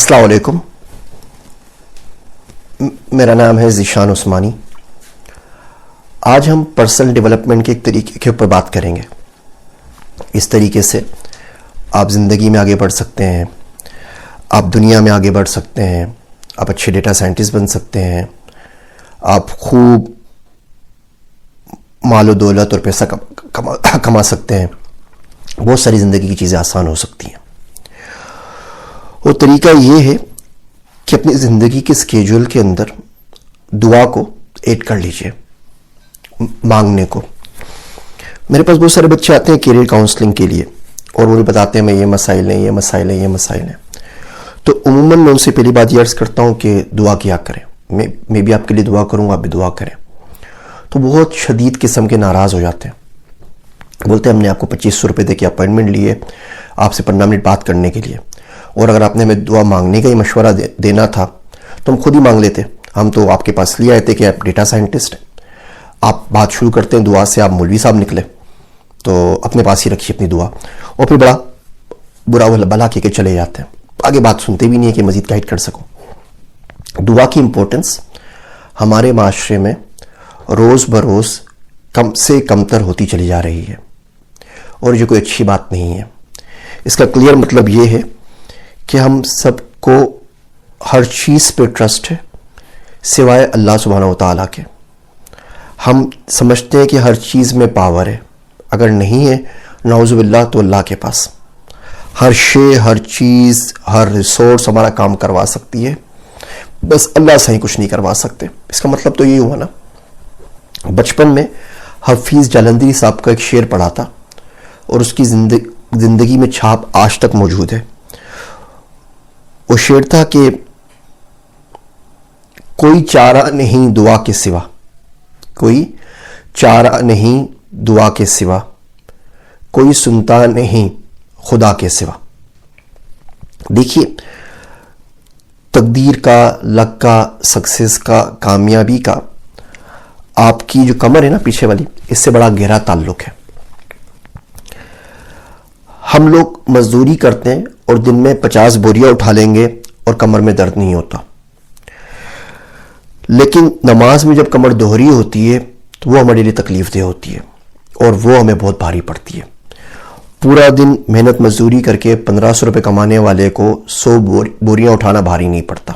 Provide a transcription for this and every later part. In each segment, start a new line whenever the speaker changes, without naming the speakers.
السلام علیکم، میرا نام ہے ذیشان عثمانی۔ آج ہم پرسنل ڈیولپمنٹ کے ایک طریقے کے اوپر بات کریں گے۔ اس طریقے سے آپ زندگی میں آگے بڑھ سکتے ہیں، آپ دنیا میں آگے بڑھ سکتے ہیں، آپ اچھے ڈیٹا سائنٹسٹ بن سکتے ہیں، آپ خوب مال و دولت اور پیسہ کما سکتے ہیں، بہت ساری زندگی کی چیزیں آسان ہو سکتی ہیں۔ وہ طریقہ یہ ہے کہ اپنی زندگی کے اسکیجول کے اندر دعا کو ایڈ کر لیجئے، مانگنے کو۔ میرے پاس بہت سارے بچے آتے ہیں کیریئر کاؤنسلنگ کے لیے اور وہ بتاتے ہیں میں یہ مسائل ہیں، یہ مسائل ہیں، یہ مسائل ہیں۔ تو عموماً میں ان سے پہلی بات یہ عرض کرتا ہوں کہ دعا کیا کریں، میں بھی آپ کے لیے دعا کروں، آپ بھی دعا کریں۔ تو بہت شدید قسم کے ناراض ہو جاتے ہیں، بولتے ہیں ہم نے آپ کو 2500 روپے دے کے اپائنٹمنٹ لیے آپ سے 15 منٹ بات کرنے کے لیے، اور اگر آپ نے ہمیں دعا مانگنے کا ہی مشورہ دینا تھا تو ہم خود ہی مانگ لیتے۔ ہم تو آپ کے پاس لے آئے تھے کہ آپ ڈیٹا سائنٹسٹ ہیں، آپ بات شروع کرتے ہیں دعا سے، آپ مولوی صاحب نکلے، تو اپنے پاس ہی رکھیے اپنی دعا، اور پھر بڑا برا بلا کے چلے جاتے ہیں، آگے بات سنتے بھی نہیں ہے کہ مزید گائیڈ کر سکوں۔ دعا کی امپورٹنس ہمارے معاشرے میں روز بروز کم سے کم تر ہوتی چلی جا رہی ہے، اور یہ کوئی اچھی بات نہیں ہے۔ اس کا کلیئر مطلب یہ ہے کہ ہم سب کو ہر چیز پہ ٹرسٹ ہے سوائے اللہ سبحانہ و تعالیٰ کے۔ ہم سمجھتے ہیں کہ ہر چیز میں پاور ہے، اگر نہیں ہے نعوذ باللہ تو اللہ کے پاس ہر شے، ہر چیز، ہر ریسورس ہمارا کام کروا سکتی ہے، بس اللہ سے ہی کچھ نہیں کروا سکتے۔ اس کا مطلب تو یہ ہوا نا۔ بچپن میں حفیظ جالندھری صاحب کا ایک شعر پڑھا تھا اور اس کی زندگی میں چھاپ آج تک موجود ہے۔ وہ شعر تھا کہ کوئی چارہ نہیں دعا کے سوا، کوئی چارہ نہیں دعا کے سوا، کوئی سنتا نہیں خدا کے سوا۔ دیکھیے، تقدیر کا، لک کا، سکسیس کا، کامیابی کا آپ کی جو کمر ہے نا پیچھے والی، اس سے بڑا گہرا تعلق ہے۔ ہم لوگ مزدوری کرتے ہیں اور دن میں 50 بوریاں اٹھا لیں گے اور کمر میں درد نہیں ہوتا، لیکن نماز میں جب کمر دوہری ہوتی ہے تو وہ ہمارے لیے تکلیف دہ ہوتی ہے اور وہ ہمیں بہت بھاری پڑتی ہے۔ پورا دن محنت مزدوری کر کے 1500 روپے کمانے والے کو 100 بوریاں اٹھانا بھاری نہیں پڑتا،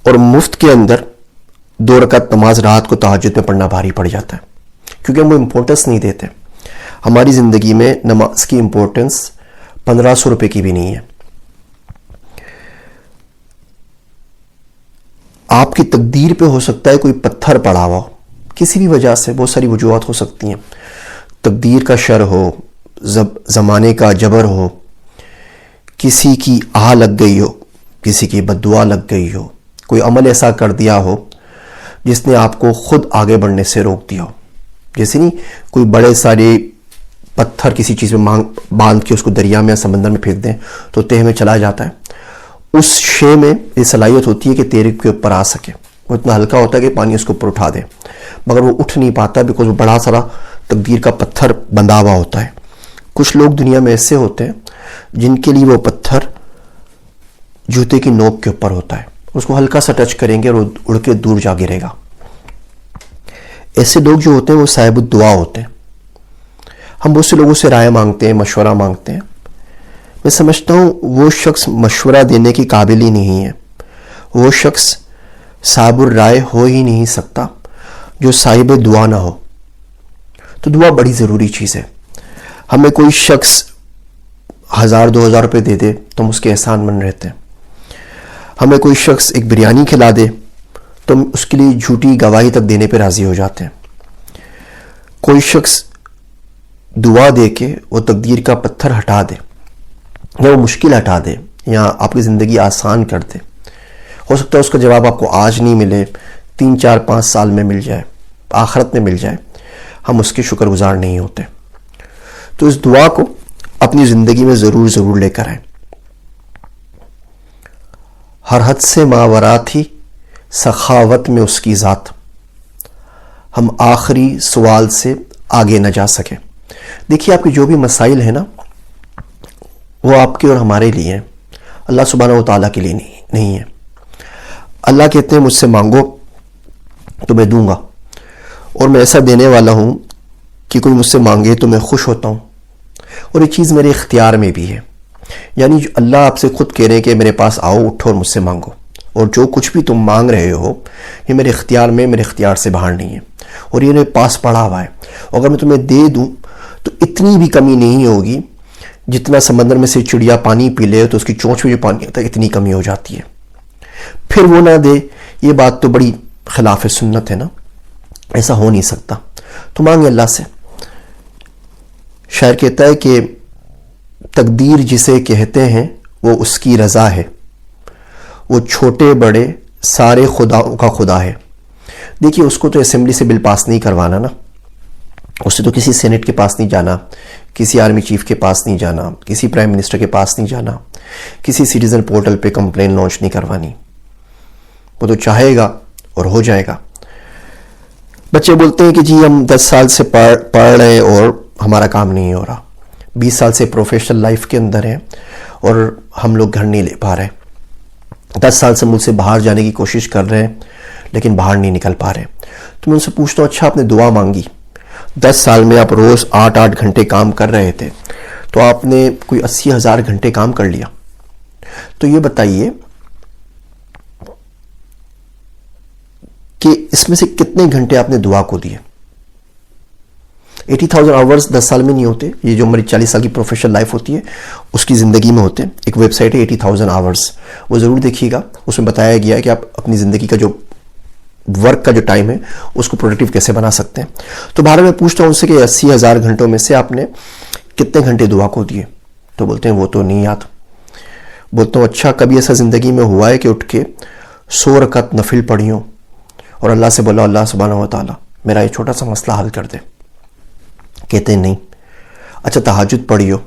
اور مفت کے اندر 2 رکعت نماز رات کو تہجد میں پڑھنا بھاری پڑ جاتا ہے، کیونکہ ہم وہ امپورٹنس نہیں دیتے۔ ہماری زندگی میں نماز کی امپورٹنس 1500 روپے کی بھی نہیں ہے۔ آپ کی تقدیر پہ ہو سکتا ہے کوئی پتھر پڑا ہوا ہو، کسی بھی وجہ سے، بہت ساری وجوہات ہو سکتی ہیں۔ تقدیر کا شر ہو، زمانے کا جبر ہو، کسی کی آہ لگ گئی ہو، کسی کی بد دعا لگ گئی ہو، کوئی عمل ایسا کر دیا ہو جس نے آپ کو خود آگے بڑھنے سے روک دیا ہو۔ جیسے نہیں کوئی بڑے سارے پتھر کسی چیز میں باندھ کے اس کو دریا میں یا سمندر میں پھینک دیں تو تہہ میں چلا جاتا ہے۔ اس شے میں یہ صلاحیت ہوتی ہے کہ تیرے کے اوپر آ سکے، وہ اتنا ہلکا ہوتا ہے کہ پانی اس کو اوپر اٹھا دے، مگر وہ اٹھ نہیں پاتا بیکاز وہ بڑا سارا تقدیر کا پتھر بندھا ہوا ہوتا ہے۔ کچھ لوگ دنیا میں ایسے ہوتے ہیں جن کے لیے وہ پتھر جوتے کی نوک کے اوپر ہوتا ہے، اس کو ہلکا سا ٹچ کریں گے اور وہ اڑ کے دور جا گرے گا۔ ایسے لوگ جو ہوتے ہیں وہ صاحب الدعا ہوتے ہیں۔ ہم بہت سے لوگوں سے رائے مانگتے ہیں، مشورہ مانگتے ہیں۔ میں سمجھتا ہوں وہ شخص مشورہ دینے کے قابل ہی نہیں ہے، وہ شخص صاحب الرائے ہو ہی نہیں سکتا جو صاحب دعا نہ ہو۔ تو دعا بڑی ضروری چیز ہے۔ ہمیں کوئی شخص 1000-2000 روپے دے دے تو ہم اس کے احسان مند رہتے ہیں۔ ہمیں کوئی شخص ایک بریانی کھلا دے تو ہم اس کے لیے جھوٹی گواہی تک دینے پہ راضی ہو جاتے ہیں۔ کوئی شخص دعا دے کے وہ تقدیر کا پتھر ہٹا دے، یا وہ مشکل ہٹا دے، یا آپ کی زندگی آسان کر دے، ہو سکتا ہے اس کا جواب آپ کو آج نہیں ملے، 3-4-5 سال میں مل جائے، آخرت میں مل جائے، ہم اس کے شکر گزار نہیں ہوتے۔ تو اس دعا کو اپنی زندگی میں ضرور لے کر آئیں۔ ہر حد سے ماورا تھی سخاوت میں اس کی ذات، ہم آخری سوال سے آگے نہ جا سکے۔ دیکھیے، آپ کے جو بھی مسائل ہیں نا، وہ آپ کے اور ہمارے لیے ہیں۔ اللہ سبحانہ و تعالیٰ کے لیے نہیں ہے. اللہ کہتے ہیں مجھ سے مانگو تو میں دوں گا، اور میں ایسا دینے والا ہوں کہ کوئی مجھ سے مانگے تو میں خوش ہوتا ہوں، اور یہ چیز میرے اختیار میں بھی ہے. یعنی اللہ آپ سے خود کہہ رہے ہیں کہ میرے پاس آؤ، اٹھو اور مجھ سے مانگو، اور جو کچھ بھی تم مانگ رہے ہو یہ میرے اختیار میں، میرے اختیار سے باہر نہیں ہے، اور یہ میرے پاس پڑا ہوا ہے. اگر میں تمہیں دے دوں تو اتنی بھی کمی نہیں ہوگی، جتنا سمندر میں سے چڑیا پانی پی لے تو اس کی چونچ میں جو پانی ہوتا ہے اتنی کمی ہو جاتی ہے. پھر وہ نہ دے، یہ بات تو بڑی خلاف سنت ہے نا، ایسا ہو نہیں سکتا. تو مانگے اللہ سے. شاعر کہتا ہے کہ تقدیر جسے کہتے ہیں وہ اس کی رضا ہے، وہ چھوٹے بڑے سارے خداؤں کا خدا ہے. دیکھیے اس کو تو اسمبلی سے بل پاس نہیں کروانا نا، اس سے تو کسی سینٹ کے پاس نہیں جانا، کسی آرمی چیف کے پاس نہیں جانا، کسی پرائم منسٹر کے پاس نہیں جانا، کسی سٹیزن پورٹل پہ کمپلین لانچ نہیں کروانی. وہ تو چاہے گا اور ہو جائے گا. بچے بولتے ہیں کہ جی ہم 10 سال سے پڑھ رہے ہیں اور ہمارا کام نہیں ہو رہا، 20 سال سے پروفیشنل لائف کے اندر ہیں اور ہم لوگ گھر نہیں لے پا رہے، 10 سال سے ملک سے باہر جانے کی کوشش کر رہے ہیں لیکن باہر نہیں نکل پا رہے. تو میں ان سے پوچھتا ہوں اچھا آپ نے دعا مانگی، 10 سال میں آپ روز 8 گھنٹے کام کر رہے تھے تو آپ نے کوئی 80,000 گھنٹے کام کر لیا. تو یہ بتائیے کہ اس میں سے کتنے گھنٹے آپ نے دعا کو دیے؟ 80,000 آورز 10 سال میں نہیں ہوتے، یہ جو ہماری 40 سال کی پروفیشنل لائف ہوتی ہے اس کی زندگی میں ہوتے ہیں. ایک ویب سائٹ ہے 80,000 آورز، وہ ضرور دیکھیے گا. اس میں بتایا گیا ہے کہ آپ اپنی زندگی کا جو ورک کا جو ٹائم ہے اس کو پروڈکٹیو کیسے بنا سکتے ہیں. تو بہر میں پوچھتا ہوں ان سے کہ 80,000 گھنٹوں میں سے آپ نے کتنے گھنٹے دعا کو دیے؟ تو بولتے ہیں وہ تو نہیں یاد. بولتا ہوں اچھا کبھی ایسا زندگی میں ہوا ہے کہ اٹھ کے 100 رکعت نفل پڑھی ہوں اور اللہ سے بولا اللہ سبحانہ و تعالیٰ میرا یہ چھوٹا سا مسئلہ حل کر دے؟ کہتے ہیں نہیں. اچھا تہجد پڑھی ہو،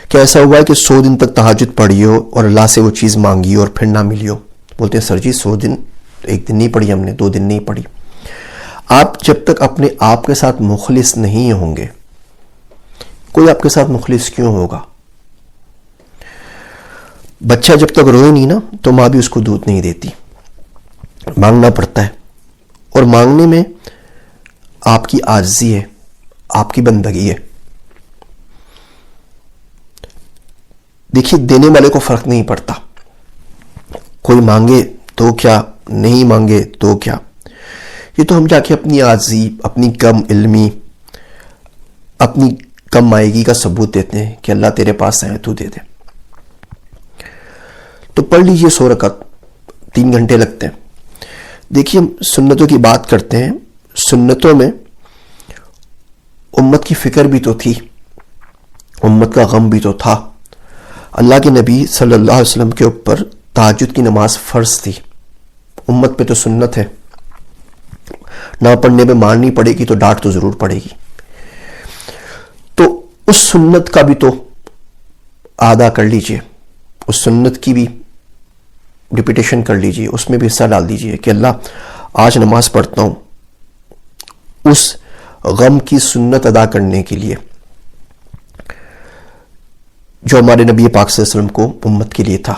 کیا ایسا ہوا ہے کہ 100 دن تک تہجد پڑھی ہو اور اللہ سے وہ چیز مانگی اور پھر نہ ملی ہو؟ بولتے ہیں سر جی 100 دن ایک دن نہیں پڑھی، ہم نے 2 دن نہیں پڑھی. آپ جب تک اپنے آپ کے ساتھ مخلص نہیں ہوں گے، کوئی آپ کے ساتھ مخلص کیوں ہوگا؟ بچہ جب تک روئے نہیں نا تو ماں بھی اس کو دودھ نہیں دیتی، مانگنا پڑتا ہے. اور مانگنے میں آپ کی عاجزی ہے، آپ کی بندگی ہے. دیکھیے دینے والے کو فرق نہیں پڑتا، کوئی مانگے تو کیا، نہیں مانگے تو کیا. یہ تو ہم جا کے اپنی عاجزی، اپنی کم علمی، اپنی کم مائگی کا ثبوت دیتے ہیں کہ اللہ تیرے پاس ہے تو دے دے. تو پڑھ لیجئے 100 رکعت، 3 گھنٹے لگتے ہیں. دیکھیے ہم سنتوں کی بات کرتے ہیں، سنتوں میں امت کی فکر بھی تو تھی، امت کا غم بھی تو تھا. اللہ کے نبی صلی اللہ علیہ وسلم کے اوپر تہجد کی نماز فرض تھی، امت پہ تو سنت ہے. نہ پڑھنے پہ مارنی پڑے گی تو ڈانٹ تو ضرور پڑے گی. تو اس سنت کا بھی تو ادا کر لیجئے، اس سنت کی بھی ریپیٹیشن کر لیجئے، اس میں بھی حصہ ڈال دیجئے کہ اللہ آج نماز پڑھتا ہوں اس غم کی سنت ادا کرنے کے لیے جو ہمارے نبی پاک صلی اللہ علیہ وسلم کو امت کے لیے تھا،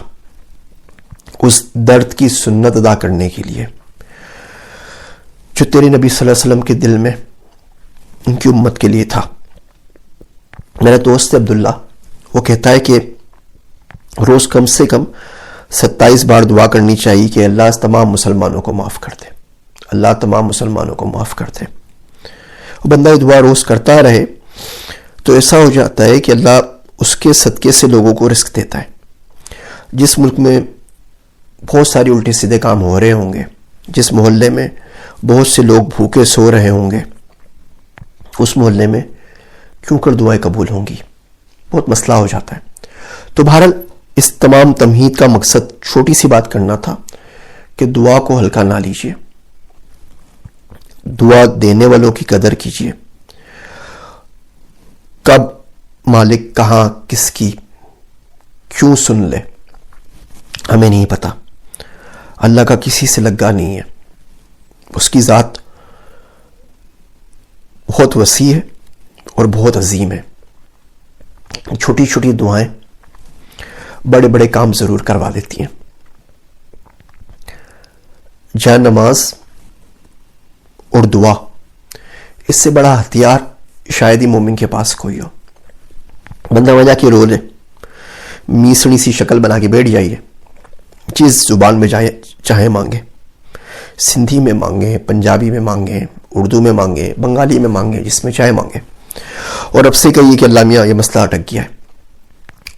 اس درد کی سنت ادا کرنے کے لیے جو تیرے نبی صلی اللہ علیہ وسلم کے دل میں ان کی امت کے لیے تھا. میرا دوست عبداللہ وہ کہتا ہے کہ روز کم سے کم 27 بار دعا کرنی چاہیے کہ اللہ تمام مسلمانوں کو معاف کر دے، اللہ تمام مسلمانوں کو معاف کر دے. بندہ یہ دعا روز کرتا رہے تو ایسا ہو جاتا ہے کہ اللہ اس کے صدقے سے لوگوں کو رزق دیتا ہے. جس ملک میں بہت ساری الٹے سیدھے کام ہو رہے ہوں گے، جس محلے میں بہت سے لوگ بھوکے سو رہے ہوں گے، اس محلے میں کیوں کر دعائیں قبول ہوں گی؟ بہت مسئلہ ہو جاتا ہے. تو بہرحال اس تمام تمہید کا مقصد چھوٹی سی بات کرنا تھا کہ دعا کو ہلکا نہ لیجیے، دعا دینے والوں کی قدر کیجیے. کب مالک کہاں کس کی کیوں سن لے ہمیں نہیں پتا. اللہ کا کسی سے لگا نہیں ہے، اس کی ذات بہت وسیع ہے اور بہت عظیم ہے. چھوٹی چھوٹی دعائیں بڑے بڑے کام ضرور کروا دیتی ہیں. جان نماز اور دعا، اس سے بڑا ہتھیار شاید ہی مومن کے پاس کوئی ہو. بندہ وجہ کی رول ہے، میسنی سی شکل بنا کے بیٹھ جائیے، جس زبان میں چاہے مانگے، سندھی میں مانگے، پنجابی میں مانگے، اردو میں مانگے، بنگالی میں مانگے، جس میں چاہے مانگے، اور اب سے کہیے کہ اللہ میاں یہ مسئلہ اٹک گیا ہے،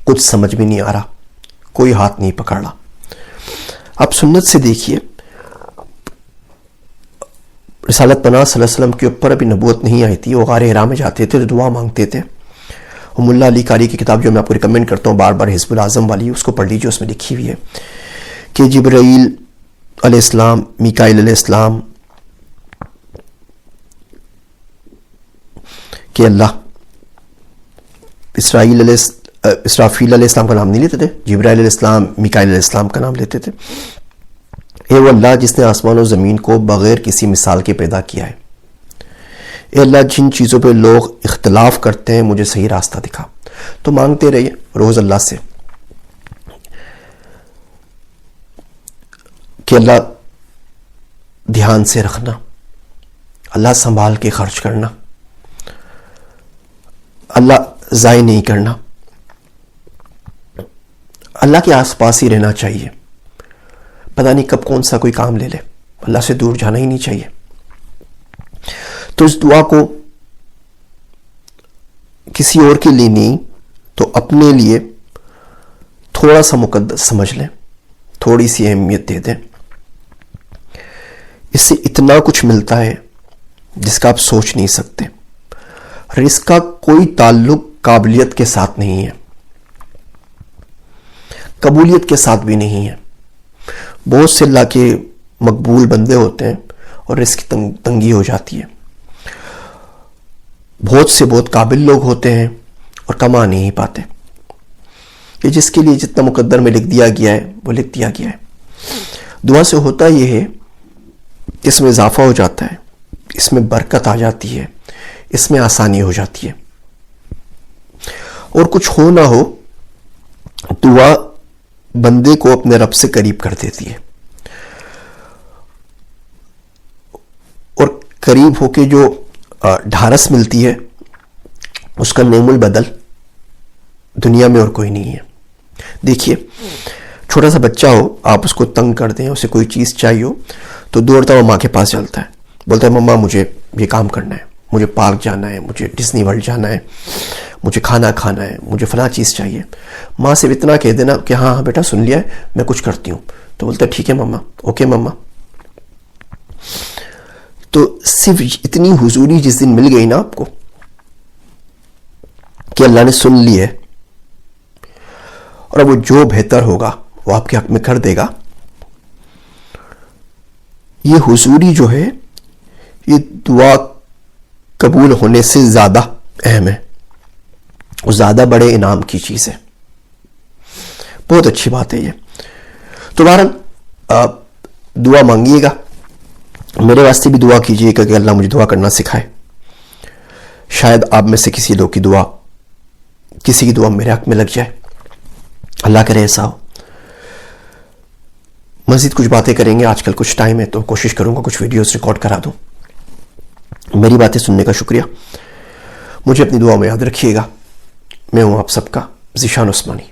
کچھ سمجھ بھی نہیں آ رہا، کوئی ہاتھ نہیں پکڑ رہا. اب سنت سے دیکھیے، رسالت پناہ صلی اللہ علیہ وسلم کے اوپر ابھی نبوت نہیں آئی تھی، وہ غار حرا میں جاتے تھے تو دعا مانگتے تھے. ملا علی قاری کی کتاب جو میں آپ کو ریکمینڈ کرتا ہوں بار بار، حزب الاعظم والی، اس کو پڑھ لیجیے. اس میں لکھی ہوئی ہے کہ جبرائیل علیہ السلام، میکائیل علیہ السلام کہ اللہ اسرافیل علیہ السلام کا نام نہیں لیتے تھے، جبرائیل علیہ السلام، میکائیل علیہ السلام کا نام لیتے تھے. اے وہ اللہ جس نے آسمان و زمین کو بغیر کسی مثال کے پیدا کیا ہے، اے اللہ جن چیزوں پہ لوگ اختلاف کرتے ہیں مجھے صحیح راستہ دکھا. تو مانگتے رہیے روز اللہ سے کہ اللہ دھیان سے رکھنا، اللہ سنبھال کے خرچ کرنا، اللہ ضائع نہیں کرنا، اللہ کے آس پاس ہی رہنا چاہیے. پتہ نہیں کب کون سا کوئی کام لے لے، اللہ سے دور جانا ہی نہیں چاہیے. تو اس دعا کو کسی اور کے لیے نہیں تو اپنے لیے تھوڑا سا مقدس سمجھ لیں، تھوڑی سی اہمیت دے دیں. اس سے اتنا کچھ ملتا ہے جس کا آپ سوچ نہیں سکتے. رزق کا کوئی تعلق قابلیت کے ساتھ نہیں ہے، قبولیت کے ساتھ بھی نہیں ہے. بہت سے اللہ کے مقبول بندے ہوتے ہیں اور رزق کی تنگی ہو جاتی ہے. بہت سے بہت قابل لوگ ہوتے ہیں اور کما نہیں پاتے. کہ جس کے لیے جتنا مقدر میں لکھ دیا گیا ہے وہ لکھ دیا گیا ہے. دعا سے ہوتا یہ ہے، اس میں اضافہ ہو جاتا ہے، اس میں برکت آ جاتی ہے، اس میں آسانی ہو جاتی ہے. اور کچھ ہو نہ ہو، دعا بندے کو اپنے رب سے قریب کر دیتی ہے. اور قریب ہو کے جو ڈھارس ملتی ہے اس کا نعم البدل دنیا میں اور کوئی نہیں ہے. دیکھیے چھوٹا سا بچہ ہو، آپ اس کو تنگ کر دیں، اسے کوئی چیز چاہیے ہو تو دوڑتا ہوا ماں کے پاس چلتا ہے، بولتا ہے مما مجھے یہ کام کرنا ہے، مجھے پارک جانا ہے، مجھے ڈزنی ورلڈ جانا ہے، مجھے کھانا کھانا ہے، مجھے فلاں چیز چاہیے. ماں سے اتنا کہہ دینا کہ ہاں بیٹا سن لیا ہے، میں کچھ کرتی ہوں، تو بولتا ہے ٹھیک ہے مما، اوکے مما. تو صرف اتنی حضوری جس دن مل گئی نا آپ کو کہ اللہ نے سن لی ہے اور اب وہ جو بہتر ہوگا وہ آپ کے حق میں کر دے گا، یہ حضوری جو ہے یہ دعا قبول ہونے سے زیادہ اہم ہے اور زیادہ بڑے انعام کی چیز ہے. بہت اچھی بات ہے یہ. تو بہرحال دعا مانگیے گا، میرے واسطے بھی دعا کیجیے گا کہ اللہ مجھے دعا کرنا سکھائے. شاید آپ میں سے کسی لوگ کی دعا، کسی کی دعا میرے حق میں لگ جائے، اللہ کرے ایسا ہو. مزید کچھ باتیں کریں گے، آج کل کچھ ٹائم ہے تو کوشش کروں گا کچھ ویڈیوز ریکارڈ کرا دوں. میری باتیں سننے کا شکریہ. مجھے اپنی دعا میں یاد رکھیے گا. میں ہوں آپ سب کا ذیشان عثمانی.